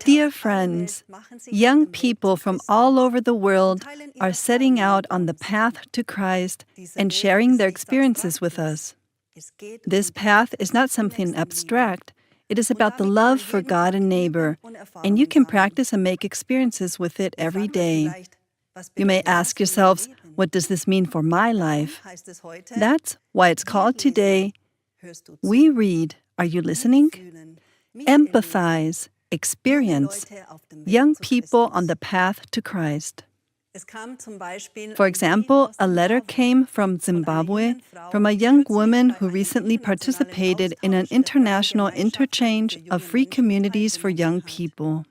Dear friends, young people from all over the world are setting out on the path to Christ and sharing their experiences with us. This path is not something abstract. It is about the love for God and neighbor, and you can practice and make experiences with it every day. You may ask yourselves, what does this mean for my life? That's why it's called today, We Read. Are you listening? Empathize, experience, young people on the path to Christ. For example, a letter came from Zimbabwe from a young woman who recently participated in an international interchange of free communities for young people.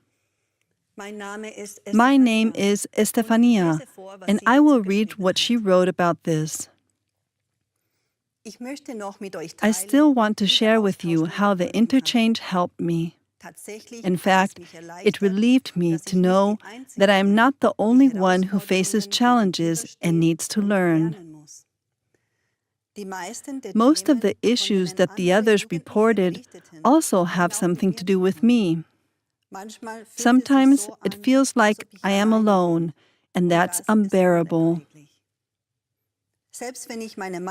My name is Estefania, and I will read what she wrote about this. I still want to share with you how the interchange helped me. In fact, it relieved me to know that I am not the only one who faces challenges and needs to learn. Most of the issues that the others reported also have something to do with me. Sometimes it feels like I am alone, and that's unbearable.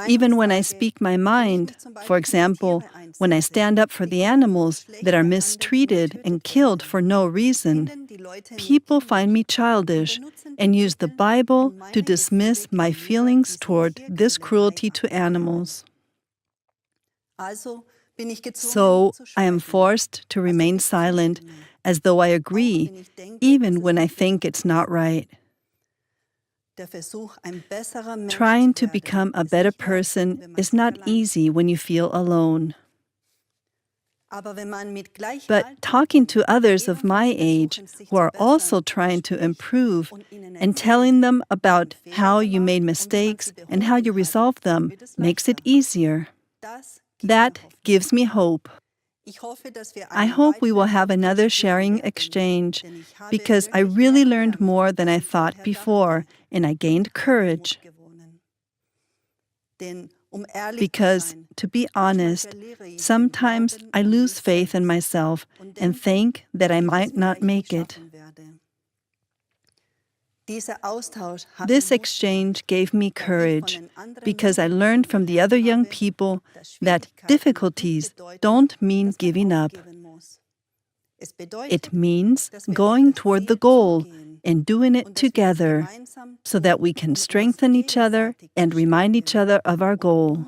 Even when I speak my mind, for example, when I stand up for the animals that are mistreated and killed for no reason, people find me childish and use the Bible to dismiss my feelings toward this cruelty to animals. So I am forced to remain silent, as though I agree, even when I think it's not right. Trying to become a better person is not easy when you feel alone. But talking to others of my age who are also trying to improve and telling them about how you made mistakes and how you resolved them makes it easier. That gives me hope. I hope we will have another sharing exchange, because I really learned more than I thought before, and I gained courage. Because, to be honest, sometimes I lose faith in myself and think that I might not make it. This exchange gave me courage, because I learned from the other young people that difficulties don't mean giving up. It means going toward the goal and doing it together, so that we can strengthen each other and remind each other of our goal.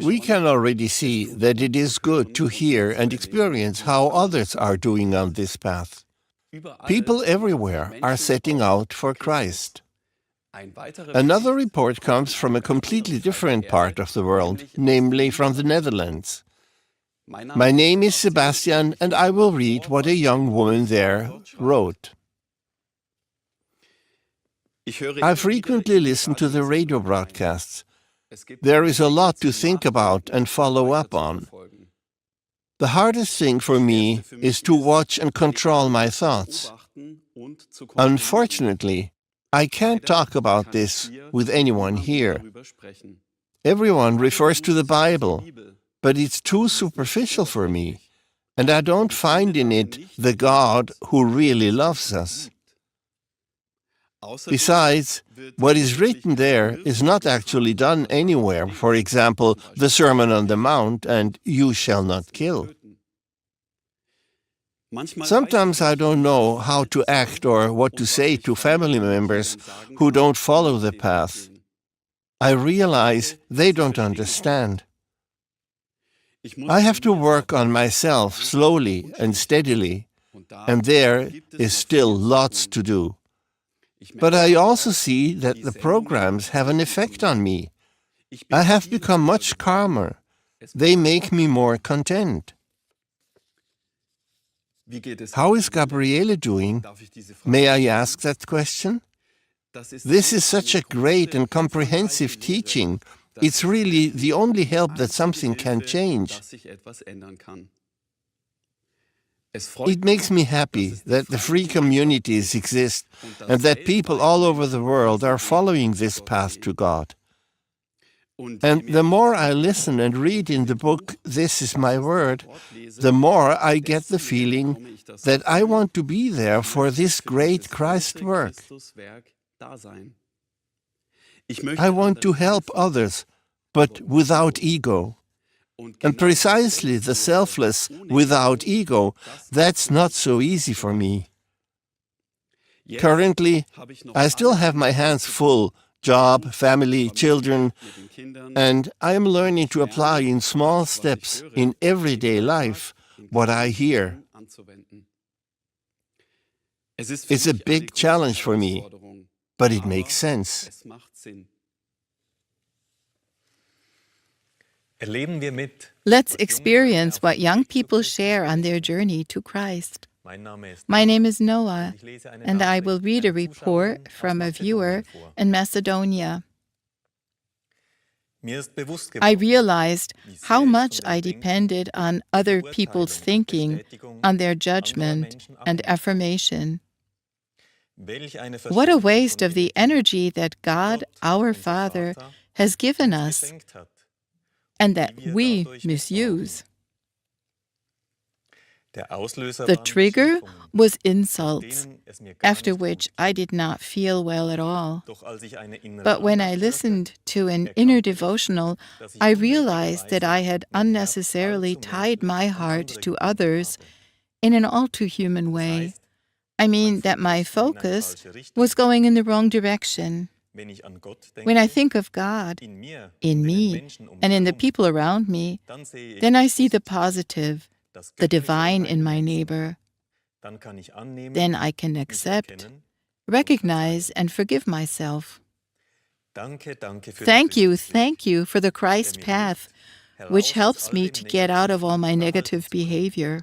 We can already see that it is good to hear and experience how others are doing on this path. People everywhere are setting out for Christ. Another report comes from a completely different part of the world, namely from the Netherlands. My name is Sebastian, and I will read what a young woman there wrote. I frequently listen to the radio broadcasts. There is a lot to think about and follow up on. The hardest thing for me is to watch and control my thoughts. Unfortunately, I can't talk about this with anyone here. Everyone refers to the Bible, but it's too superficial for me, and I don't find in it the God who really loves us. Besides, what is written there is not actually done anywhere. For example, the Sermon on the Mount and "You shall not kill." Sometimes I don't know how to act or what to say to family members who don't follow the path. I realize they don't understand. I have to work on myself slowly and steadily, and there is still lots to do. But I also see that the programs have an effect on me. I have become much calmer. They make me more content. How is Gabriele doing? May I ask that question? This is such a great and comprehensive teaching. It's really the only help that something can change. It makes me happy that the free communities exist and that people all over the world are following this path to God. And the more I listen and read in the book, This is My Word, the more I get the feeling that I want to be there for this great Christ work. I want to help others, but without ego. And precisely the selfless, without ego, that's not so easy for me. Currently, I still have my hands full, job, family, children, and I am learning to apply in small steps in everyday life what I hear. It's a big challenge for me, but it makes sense. Let's experience what young people share on their journey to Christ. My name is Noah, and I will read a report from a viewer in Macedonia. I realized how much I depended on other people's thinking, on their judgment and affirmation. What a waste of the energy that God, our Father, has given us, and that we misuse. The trigger was insults, after which I did not feel well at all. But when I listened to an inner devotional, I realized that I had unnecessarily tied my heart to others in an all too human way. I mean that my focus was going in the wrong direction. When I think of God in me and in the people around me, then I see the positive, the divine in my neighbor. Then I can accept, recognize, and forgive myself. Thank you for the Christ path, which helps me to get out of all my negative behavior.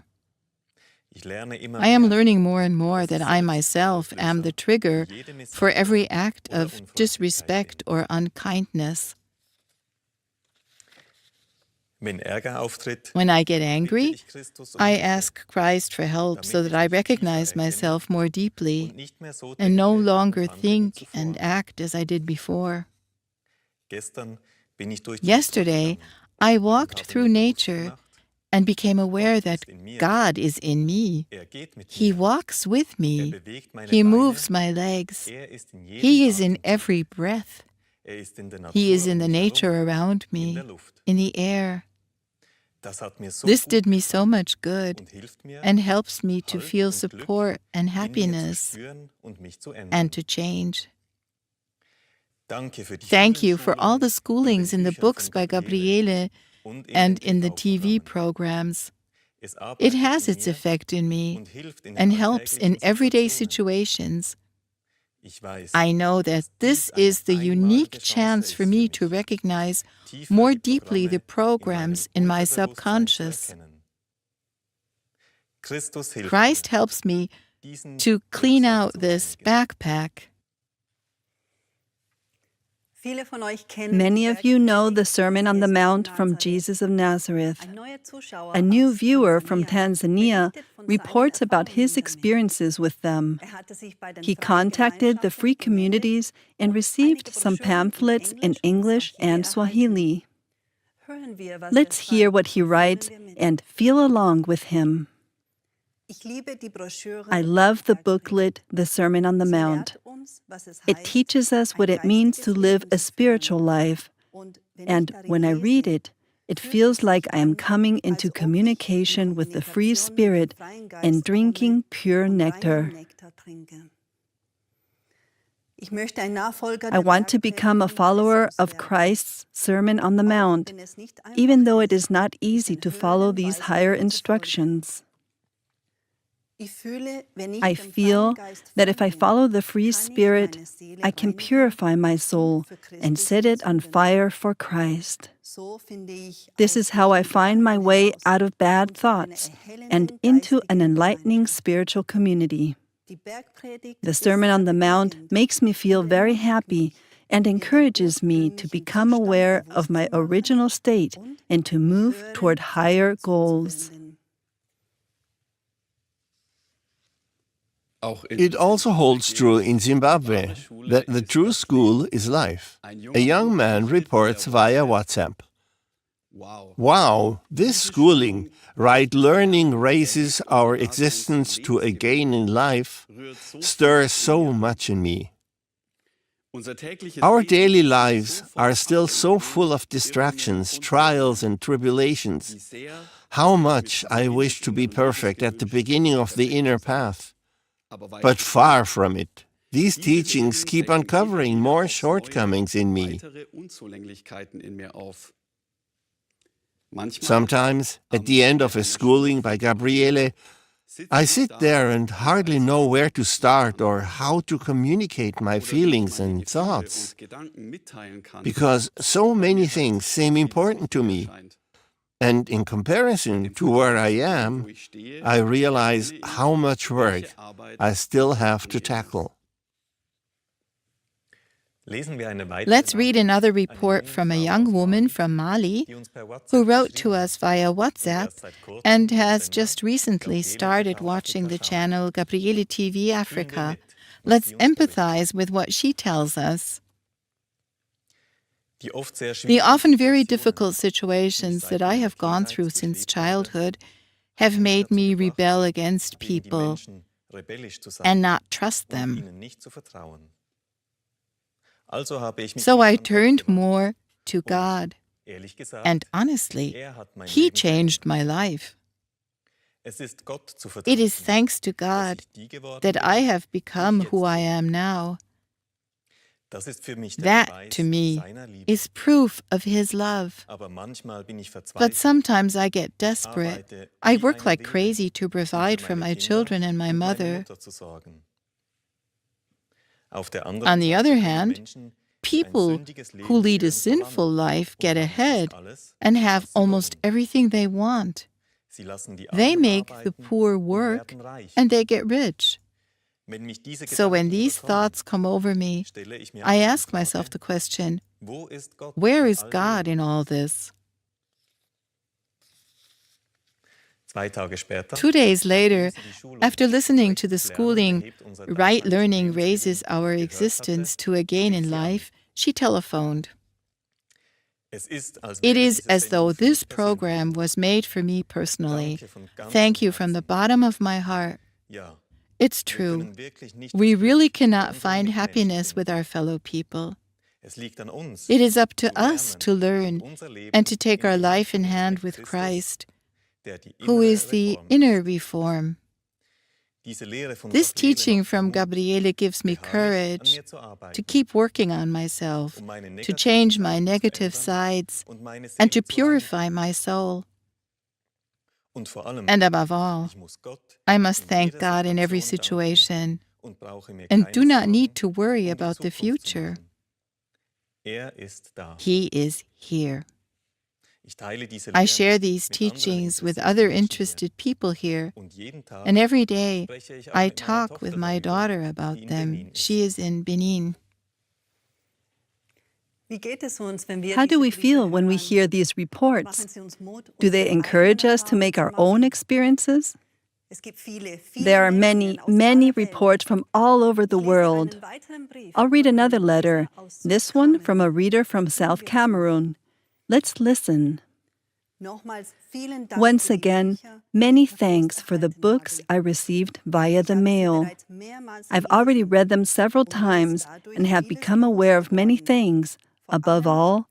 I am learning more and more that I myself am the trigger for every act of disrespect or unkindness. When I get angry, I ask Christ for help so that I recognize myself more deeply and no longer think and act as I did before. Yesterday, I walked through nature and became aware that God is in me. He walks with me. He moves my legs. He is in every breath. He is in the nature around me, in the air. This did me so much good and helps me to feel support and happiness and to change. Thank you for all the schoolings in the books by Gabriele and in the TV programs. It has its effect in me and helps in everyday situations. I know that this is the unique chance for me to recognize more deeply the programs in my subconscious. Christ helps me to clean out this backpack. Many of you know the Sermon on the Mount from Jesus of Nazareth. A new viewer from Tanzania reports about his experiences with them. He contacted the free communities and received some pamphlets in English and Swahili. Let's hear what he writes and feel along with him. I love the booklet, The Sermon on the Mount. It teaches us what it means to live a spiritual life. And when I read it, it feels like I am coming into communication with the free spirit and drinking pure nectar. I want to become a follower of Christ's Sermon on the Mount, even though it is not easy to follow these higher instructions. I feel that if I follow the free spirit, I can purify my soul and set it on fire for Christ. This is how I find my way out of bad thoughts and into an enlightening spiritual community. The Sermon on the Mount makes me feel very happy and encourages me to become aware of my original state and to move toward higher goals. It also holds true in Zimbabwe that the true school is life. A young man reports via WhatsApp. Wow, this schooling, right learning raises our existence to a gain in life, stirs so much in me. Our daily lives are still so full of distractions, trials, and tribulations. How much I wish to be perfect at the beginning of the inner path. But far from it. These teachings keep uncovering more shortcomings in me. Sometimes, at the end of a schooling by Gabriele, I sit there and hardly know where to start or how to communicate my feelings and thoughts, because so many things seem important to me. And in comparison to where I am, I realize how much work I still have to tackle. Let's read another report from a young woman from Mali who wrote to us via WhatsApp and has just recently started watching the channel Gabriele TV Africa. Let's empathize with what she tells us. The often very difficult situations that I have gone through since childhood have made me rebel against people and not trust them. So I turned more to God. And honestly, He changed my life. It is thanks to God that I have become who I am now. That, to me, is proof of His love. But sometimes I get desperate. I work like crazy to provide for my children and my mother. On the other hand, people who lead a sinful life get ahead and have almost everything they want. They make the poor work and they get rich. So when these thoughts come over me, I ask myself the question, where is God in all this? 2 days later, after listening to the schooling, Right Learning Raises Our Existence to a Gain in Life, she telephoned. It is as though this program was made for me personally. Thank you from the bottom of my heart. It's true. We really cannot find happiness with our fellow people. It is up to us to learn and to take our life in hand with Christ, who is the inner reform. This teaching from Gabriele gives me courage to keep working on myself, to change my negative sides, and to purify my soul. And above all, I must thank God in every situation and do not need to worry about the future. He is here. I share these teachings with other interested people here, and every day I talk with my daughter about them. She is in Benin. How do we feel when we hear these reports? Do they encourage us to make our own experiences? There are many, many reports from all over the world. I'll read another letter, this one from a reader from South Cameroon. Let's listen. Once again, many thanks for the books I received via the mail. I've already read them several times and have become aware of many things, above all,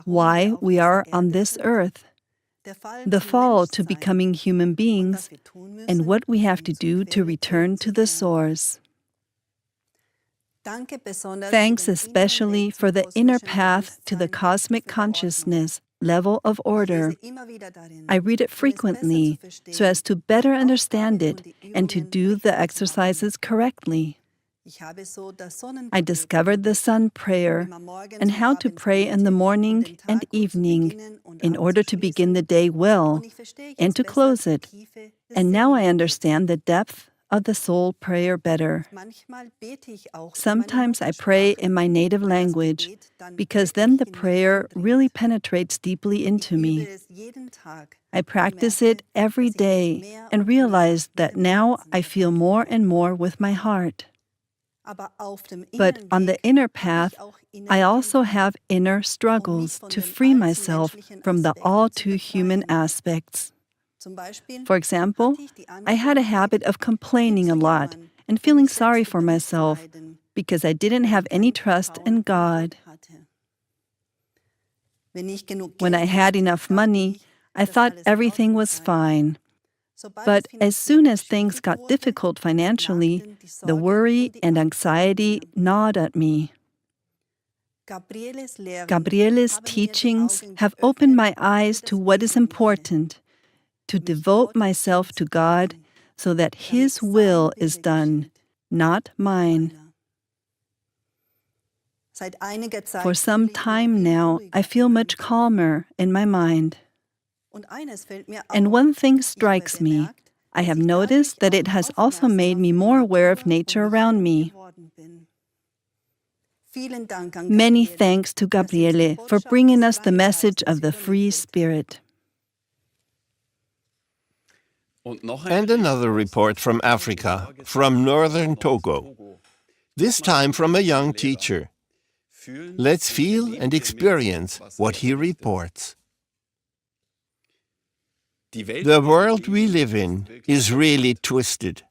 why we are on this earth, the fall to becoming human beings, and what we have to do to return to the source. Thanks especially for the inner path to the cosmic consciousness level of order. I read it frequently so as to better understand it and to do the exercises correctly. I discovered the sun prayer and how to pray in the morning and evening in order to begin the day well and to close it. And now I understand the depth of the soul prayer better. Sometimes I pray in my native language because then the prayer really penetrates deeply into me. I practice it every day and realize that now I feel more and more with my heart. But on the inner path, I also have inner struggles to free myself from the all too human aspects. For example, I had a habit of complaining a lot and feeling sorry for myself because I didn't have any trust in God. When I had enough money, I thought everything was fine. But as soon as things got difficult financially, the worry and anxiety gnawed at me. Gabriele's teachings have opened my eyes to what is important, to devote myself to God so that His will is done, not mine. For some time now, I feel much calmer in my mind. And one thing strikes me. I have noticed that it has also made me more aware of nature around me. Many thanks to Gabriele for bringing us the message of the free spirit. And another report from Africa, from northern Togo. This time from a young teacher. Let's feel and experience what he reports. The world we live in is really twisted.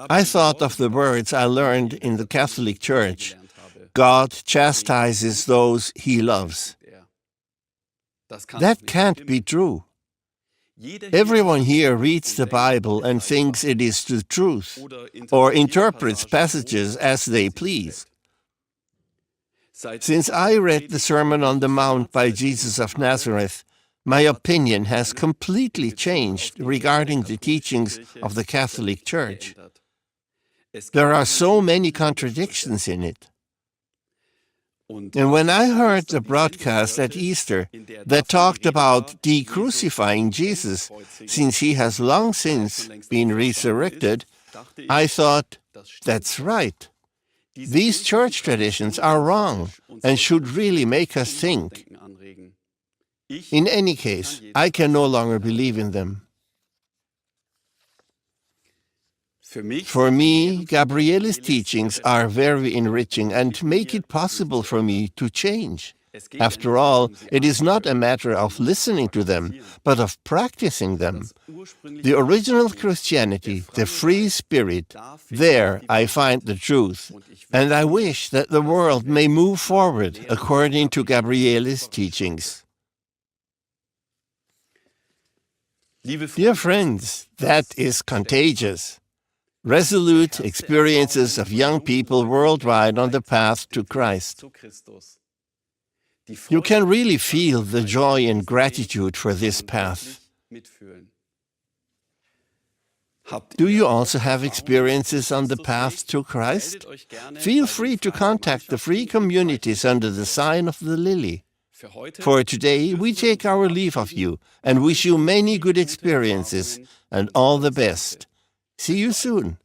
I thought of the words I learned in the Catholic Church. God chastises those He loves. That can't be true. Everyone here reads the Bible and thinks it is the truth, or interprets passages as they please. Since I read the Sermon on the Mount by Jesus of Nazareth, my opinion has completely changed regarding the teachings of the Catholic Church. There are so many contradictions in it. And when I heard the broadcast at Easter that talked about decrucifying Jesus, since He has long since been resurrected, I thought, that's right. These church traditions are wrong and should really make us think. In any case, I can no longer believe in them. For me, Gabriele's teachings are very enriching and make it possible for me to change. After all, it is not a matter of listening to them, but of practicing them. The original Christianity, the free spirit, there I find the truth, and I wish that the world may move forward according to Gabriele's teachings. Dear friends, that is contagious. Resolute experiences of young people worldwide on the path to Christ. You can really feel the joy and gratitude for this path. Do you also have experiences on the path to Christ? Feel free to contact the free communities under the sign of the lily. For today, we take our leave of you and wish you many good experiences and all the best. See you soon.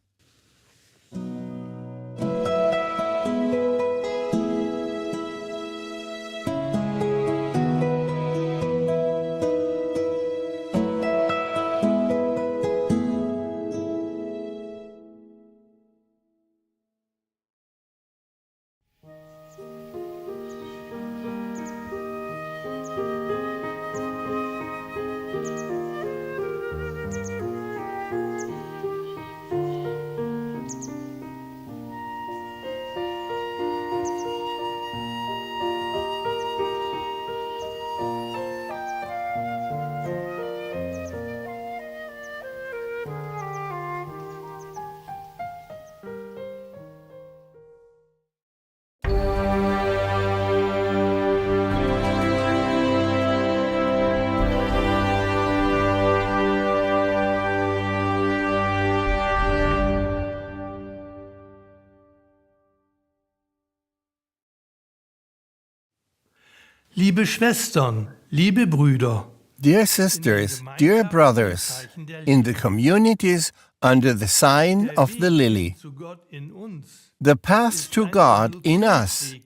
Liebe Schwestern, liebe Brüder, Dear sisters, dear brothers, in the communities under the sign Der of Weg the lily. zu Gott in uns The path to ein God in us Evolutionsweg,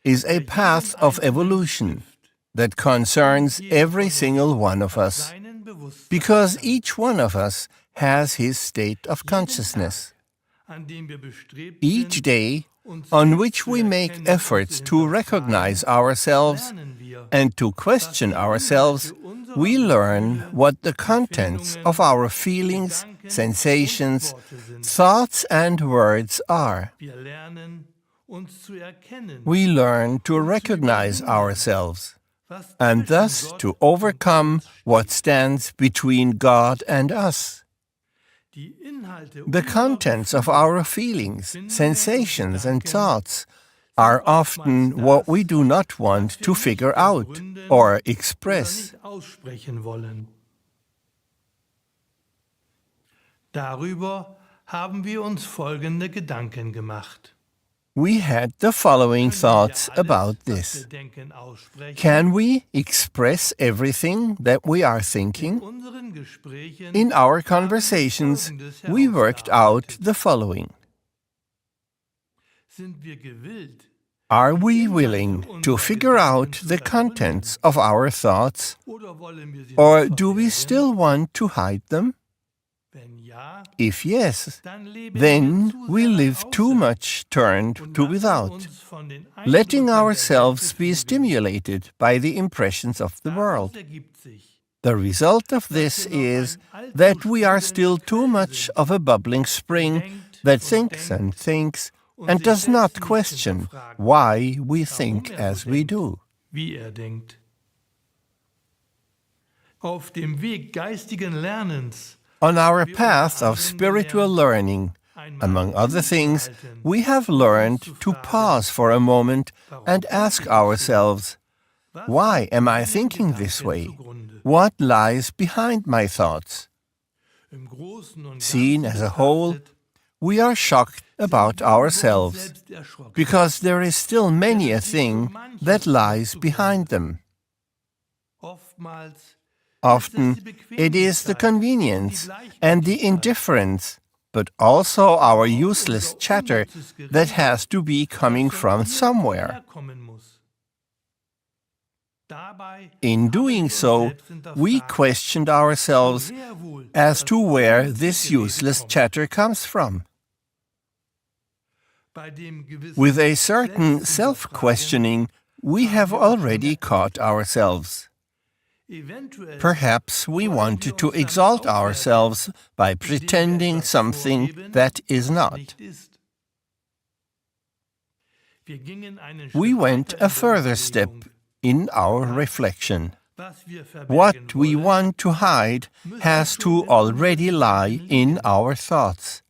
is a der path jeden of Einzelnen evolution betrifft, that concerns jeder every von single uns one of hat us, seinen Bewusstseinsstand, because each one of us has his state of jeden consciousness. Tag, an dem wir bestrebt Each sind, day uns on selbst which zu we make erkennen und efforts zu to recognize hinterfragen, ourselves lernen wir, and to was question die ourselves, Inhalte unserer we learn Gefühle, what the contents Empfindungen, of our feelings, Gedanken und sensations, Worte sind. thoughts, and words are. Wir lernen, uns zu erkennen, We learn to und zu recognize überwinden, ourselves, was and zwischen thus Gott to und overcome uns steht. what stands between God and us. Die Inhalte The unserer contents of Gefühle, our feelings, Empfindungen und sensations, and Gedanken thoughts sind are oftmals often das, what we do not was want wir to nicht figure out begründen or oder express. nicht aussprechen wollen. Darüber haben wir uns folgende Gedanken gemacht. We had the following Können wir thoughts alles, about was wir this. denken, aussprechen? Can we express everything that we are In thinking? unseren Gesprächen In our haben wir conversations, Folgendes we worked out herausgearbeitet. the following. Sind wir gewillt, Are die we Inhalte willing to unserer figure Gedanken out zu the ergründen, contents of our thoughts, oder wollen wir sie or noch do we verbergen? still want to hide them? Wenn ja, If yes, dann leben wir then zu we sehr live too außen much turned und to lassen without, uns von den letting Eindrücken der ourselves be Weltgefüge. stimulated by the impressions of the Daraus world. ergibt sich, The result of dass this wir noch is ein that we are allzu still sprudelnder too Quell much sind, of a bubbling der spring denkt that und thinks and denkt thinks und and sich does not selbst nicht question hinterfragt, why we warum think so as we denkt, do. wie denkt. Auf dem Weg geistigen Lernens On our wir unter path of anderem spiritual gelernt, learning, einmal among other things, innezuhalten we have und uns learned zu to fragen, pause for a moment warum and denke ask ich so? ourselves, Was why liegt am I meinen thinking this Gedanken way? zugrunde? What lies behind my thoughts? Im Großen und Seen Ganzen as a whole, betrachtet we are shocked about sind wir über uns ourselves, selbst erschrocken. because there is still many Denn a es liegt so thing manches that uns lies zugrunde. behind them. Oftmals Often it is the convenience and the indifference, but also our useless chatter that has to be coming from somewhere. In doing so, we questioned ourselves as to where this useless chatter comes from. With a certain self-questioning, we have already caught ourselves. Perhaps we wanted to exalt ourselves by pretending something that is not. We went a further step in our reflection. What we want to hide has to already lie in our thoughts.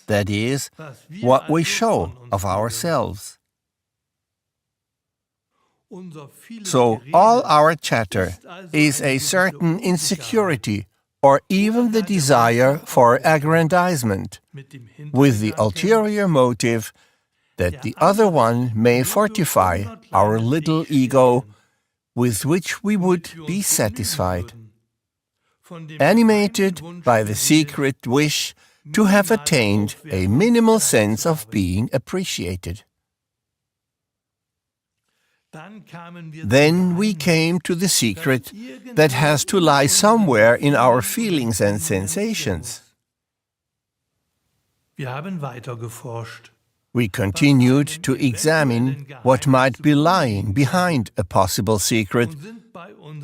That is, what we show of ourselves. So all our chatter is a certain insecurity or even the desire for aggrandizement, with the ulterior motive that the other one may fortify our little ego with which we would be satisfied, animated by the secret wish to have attained a minimal sense of being appreciated. Then we came to the secret that has to lie somewhere in our feelings and sensations. We continued to examine what might be lying behind a possible secret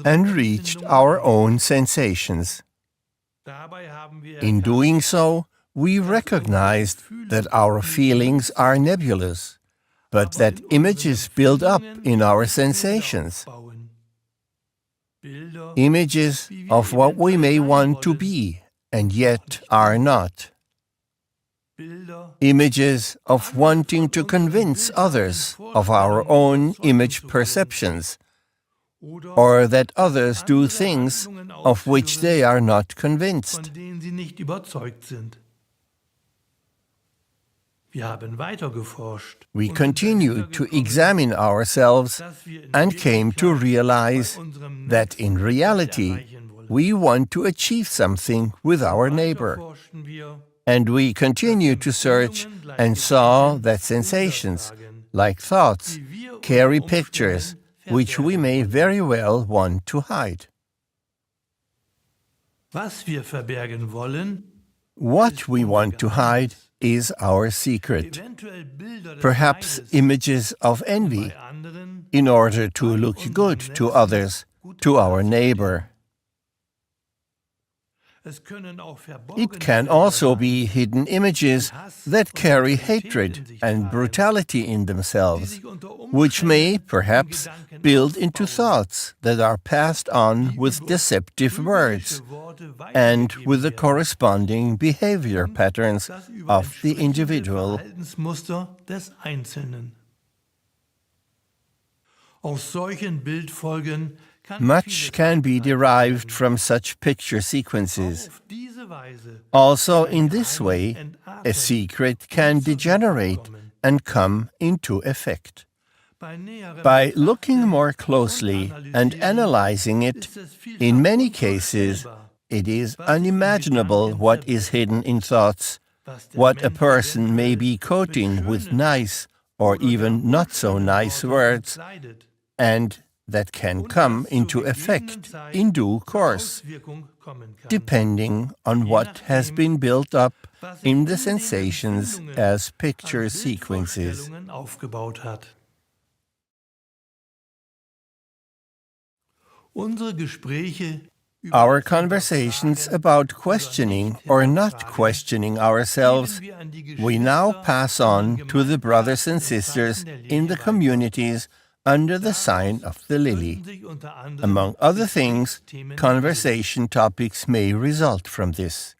and reached our own sensations. In doing so, we recognized that our feelings are nebulous, but that images build up in our sensations. Images of what we may want to be and yet are not. Images of wanting to convince others of our own image perceptions, or that others do things of which they are not convinced. We continued to examine ourselves and came to realize that in reality we want to achieve something with our neighbor. And we continue to search and saw that sensations, like thoughts, carry pictures which we may very well want to hide. What we want to hide is our secret. Perhaps images of envy, in order to look good to others, to our neighbor. It can also be hidden images that carry hatred and brutality in themselves, which may, perhaps, build into thoughts that are passed on with deceptive words and with the corresponding behavior patterns of the individual. Much can be derived from such picture sequences. Also, in this way, a secret can degenerate and come into effect. By looking more closely and analyzing it, in many cases, it is unimaginable what is hidden in thoughts, what a person may be quoting with nice or even not so nice words, and that can come into effect in due course, depending on what has been built up in the sensations as picture sequences. Our conversations about questioning or not questioning ourselves, we now pass on to the brothers and sisters in the communities under the sign of the lily. Among other things, conversation topics may result from this.